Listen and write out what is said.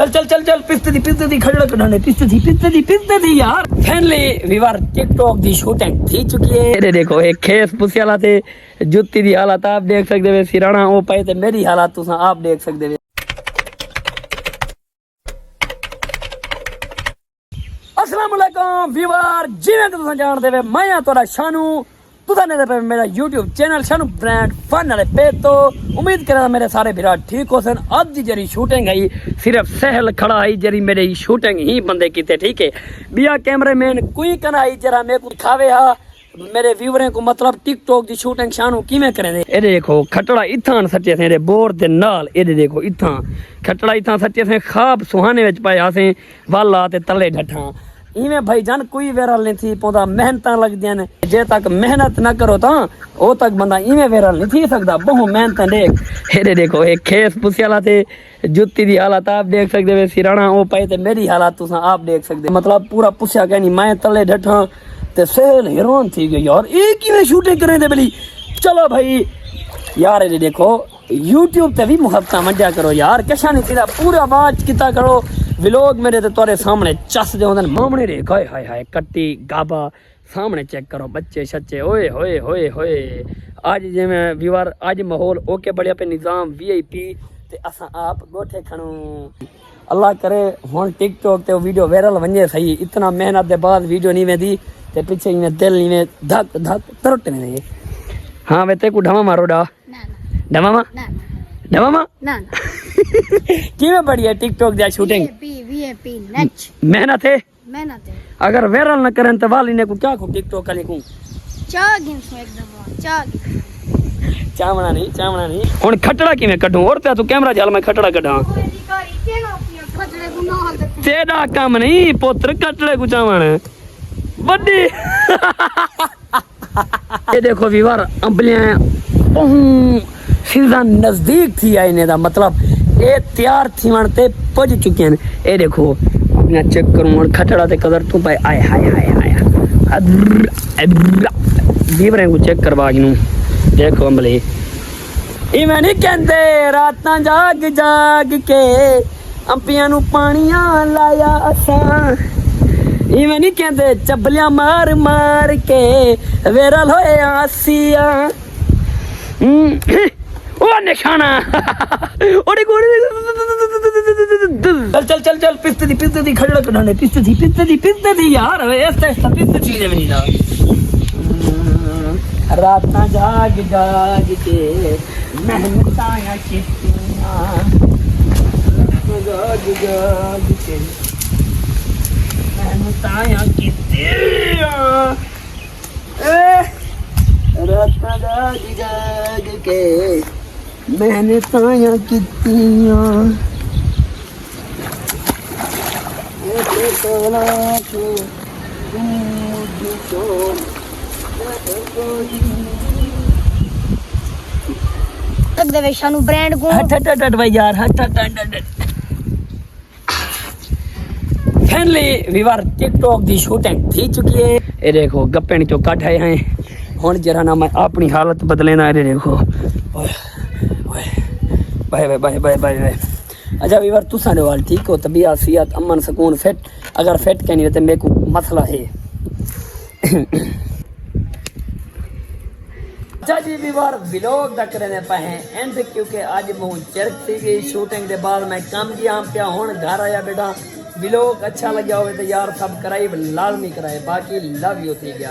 चल चल चल चल पिस्ते दी खड़े कढ़ाने पिस्ते दी यार फैनली विवार टिकटॉक दी शूटिंग थी चुकी है। ये देखो एक खेस पुसियाला थे जुत्ती दी हालत आप देख सकते हो, सिराना ओ पाए ते मेरी हालत तुसा आप देख सकते हो। अस्सलाम वालेकुम व्यूअर, जिवें तुसा जानदे वे मैं तोड़ा शानू तुसा ने पे मेरा YouTube channel Shanu brand fun वाले पे। तो उम्मीद करा मेरे सारे भरा ठीक हो सन। अब दी जरी शूटिंग है सिर्फ सहल खड़ा है जरी मेरे शूटिंग ही बंदे कीते, ठीक है बिया कैमरामैन कोई कना आई जरा मेरे को दिखावे हा मेरे व्यूअरें को मतलब टिकटॉक दी शूटिंग शानू किवें करे दे। ए देखो खटड़ा इथां सच्चे थे बोर दे नाल, ए देखो इथां खटड़ा इथां सच्चे थे खाब सुहाने विच पाया से वाला ते तले डठा इवें भाई जान कोई वायरल नहीं थी पौधा मेहनत लगदियां ने जे तक मेहनत ना करो ता ओ तक बंदा इवें वायरल नहीं थी सकदा। बहु मेहनत देख हेरे देखो एक खेस पुसियाला थे जुत्ती दी हालत आप देख सकदे वे, सिराना ओ पाए ते मेरी हालत तुसा आप देख सकदे, मतलब पूरा पुछया कहनी मैं तले डठा ते सहल हैरान थी गई यार ए किवें शूटिंग करे दे बली। चलो भाई यार ये देखो YouTube ते भी मुहब्बत मंडिया करो यार, कशा नहीं तेरा पूरा आवाज किता करो व्लॉग मेरे ते तोरे सामने चस दे होंदन मामने रे हाय हाय हाय कट्टी गाबा सामने चेक करो बच्चे सच्चे ओए होए होए होए। आज जिवें व्यूअर आज माहौल ओके बढ़िया पे निजाम VIP ते असा आप गोठे खणू अल्लाह करे हुन टिकटॉक ते वीडियो वायरल वने सही। इतना मेहनत दे बाद वीडियो नहीं वेंदी ते पीछे में दिल नहीं में धक धक तरट नहीं। हाँ वे ते को ढमा मारो डा ढमा मा ढमा मा ना किवें बढ़िया टिकटॉक दी शूटिंग VIP नच मेहनत है अगर वायरल न करन त वाली ने को क्या को टिकटॉक वाले को चागिन एकदम चावना नहीं हुन खटड़ा किवें कढूं और ते तू कैमरा झाल मैं खटड़ा कढां तेरा काम नहीं पुत्र कटड़े को चावण बड़ी ये देखो व्यूअर अंबलियां सीजन नजदीक थी आईने दा मतलब ये तैयार थी ते पज चुके हैं। ये देखो अपना चेक करूं और खटड़ा ते कदर तू पाए आए हाय हाय हाय व्यूअर को चेक करवा गिनू देखो अंबली इवें नहीं कहंदे रातां जाग जाग के अंपियां नु पानियां लाया असां, इवें नहीं कहते चबलियां मार मार के वायरल होए आसिया ओ निशाना ओडी गोड़ी चल चल चल पिस्ते दी खड़े कढ़ाने पिस्ते दी यार ऐसे पिस्ते चीज में ना रातां जाग जाग के मेहनतां कितियां जाग जाग के ताया कितिया रातां जाग जाग के मैंने ताया कितिया शानू ब्रांड को हट भाई यार हट फैनली व्यूअर टिकटॉक दी शूटिंग थी चुकी है। ये देखो गप्पे नहीं तो कट आए हैं हुन जरा ना मैं अपनी हालत बदले ना। ये देखो बाय बाय बाय बाय। अच्छा व्यूअर तुसा ने वाल ठीक हो तबीयत सेहत अमन सुकून फिट अगर फिट कहनी है तो मेरे को मसला है। अच्छा जी व्यूअर व्लॉग तक रहने पे हैं एंड क्योंकि आज मैं चरक थी गई शूटिंग के बाद मैं काम किया पिया हुन घर आया बेटा व्लॉग अच्छा लगा हो तो यार सब कराई लाजमी कराए बाकी लव यू थी गया।